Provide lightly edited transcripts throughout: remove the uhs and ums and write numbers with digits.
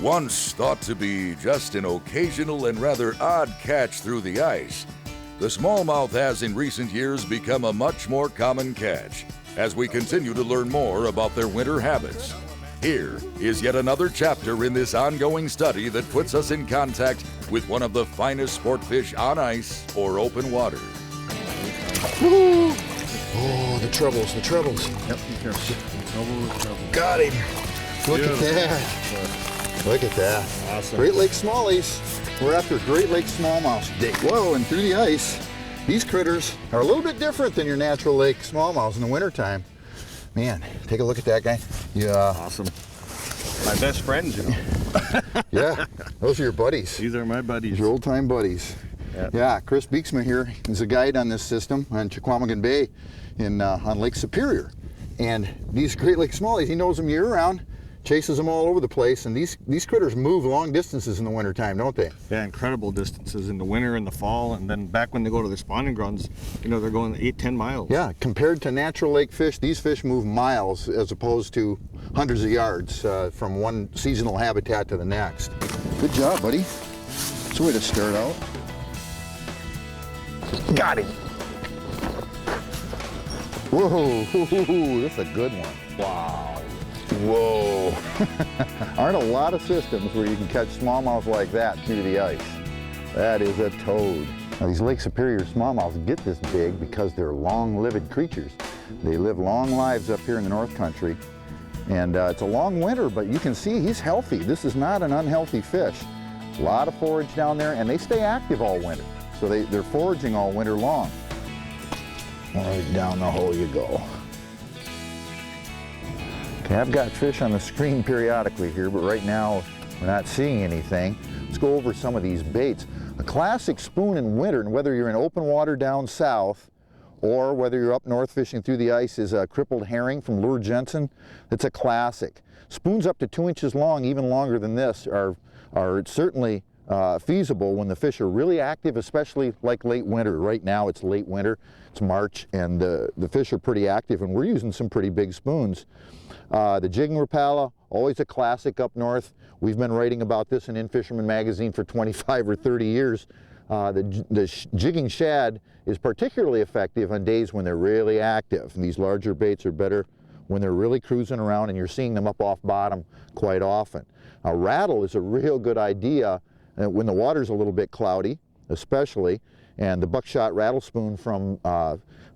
Once thought to be just an occasional and rather odd catch through the ice, the smallmouth has in recent years become a much more common catch as we continue to learn more about their winter habits. Here is yet another chapter in this ongoing study that puts us in contact with one of the finest sport fish on ice or open water. Woo! Oh, the trebles, the trebles. Yep, be careful. Got him. Look at that. Look at that. Awesome. Great Lake Smallies. We're after Great Lake smallmouth today. Whoa, and through the ice, these critters are a little bit different than your natural lake smallmouths in the wintertime. Man, take a look at that guy. Yeah. Awesome. My best friends, you know. Yeah, those are your buddies. These are my buddies. These are old-time buddies. Yeah, Chris Beeksma here is a guide on this system on Chequamegon Bay on Lake Superior. And these Great Lake Smallies, he knows them year-round, chases them all over the place, and these critters move long distances in the wintertime, don't they? Yeah, incredible distances in the winter and the fall, and then back when they go to their spawning grounds, you know, they're going 8-10 miles. Yeah, compared to natural lake fish, these fish move miles as opposed to hundreds of yards from one seasonal habitat to the next. Good job, buddy. That's a way to start out. Got him. Whoa, that's a good one. Wow. Whoa. Aren't a lot of systems where you can catch smallmouth like that through the ice. That is a toad. Now, these Lake Superior smallmouths get this big because they're long-lived creatures. They live long lives up here in the North Country. And it's a long winter, but you can see he's healthy. This is not an unhealthy fish. A lot of forage down there, and they stay active all winter. So they're foraging all winter long. Right down the hole you go. Okay, I've got fish on the screen periodically here, but right now we're not seeing anything. Let's go over some of these baits. A classic spoon in winter, and whether you're in open water down south or whether you're up north fishing through the ice, is a Crippled Herring from Lure Jensen. It's a classic. Spoons up to 2 inches long, even longer than this, are certainly feasible when the fish are really active, especially like late winter. Right now it's late winter, it's March, and the fish are pretty active, and we're using some pretty big spoons. The Jigging Rapala, always a classic up north. We've been writing about this in In-Fisherman magazine for 25 or 30 years. The jigging shad is particularly effective on days when they're really active. And these larger baits are better when they're really cruising around and you're seeing them up off bottom quite often. A rattle is a real good idea when the water's a little bit cloudy, especially, and the buckshot rattle spoon from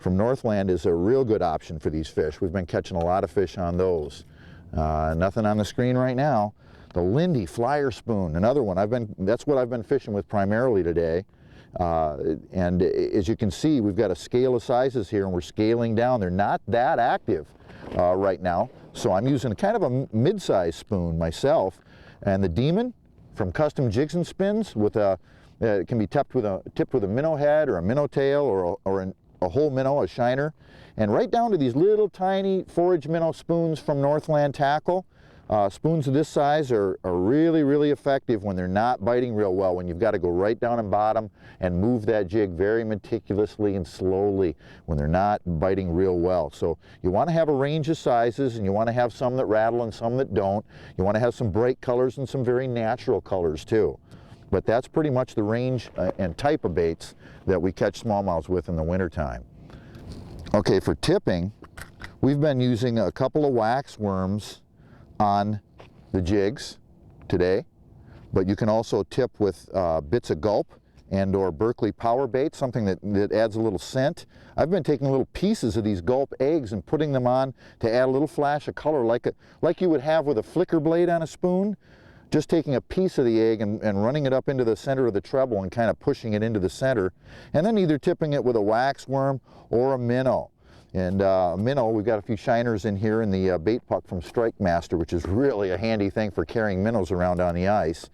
Northland is a real good option for these fish. We've been catching a lot of fish on those. Nothing on the screen right now. The Lindy flyer spoon, another one. That's what I've been fishing with primarily today. And as you can see, we've got a scale of sizes here, and we're scaling down. They're not that active right now, so I'm using kind of a mid-size spoon myself. And the Demon from Custom Jigs and Spins with it can be tipped with a minnow head or a minnow tail or a whole minnow, a shiner, and right down to these little tiny forage minnow spoons from Northland Tackle. Spoons of this size are really, really effective when they're not biting real well, when you've got to go right down and bottom and move that jig very meticulously and slowly when they're not biting real well. So you want to have a range of sizes, and you want to have some that rattle and some that don't. You want to have some bright colors and some very natural colors too. But that's pretty much the range and type of baits that we catch smallmouths with in the wintertime. Okay, for tipping, we've been using a couple of wax worms on the jigs today, but you can also tip with bits of gulp and or Berkeley power bait, something that adds a little scent. I've been taking little pieces of these gulp eggs and putting them on to add a little flash of color like you would have with a flicker blade on a spoon. Just taking a piece of the egg and running it up into the center of the treble and kind of pushing it into the center, and then either tipping it with a wax worm or a minnow. And minnow, we've got a few shiners in here in the bait puck from Strike Master, which is really a handy thing for carrying minnows around on the ice.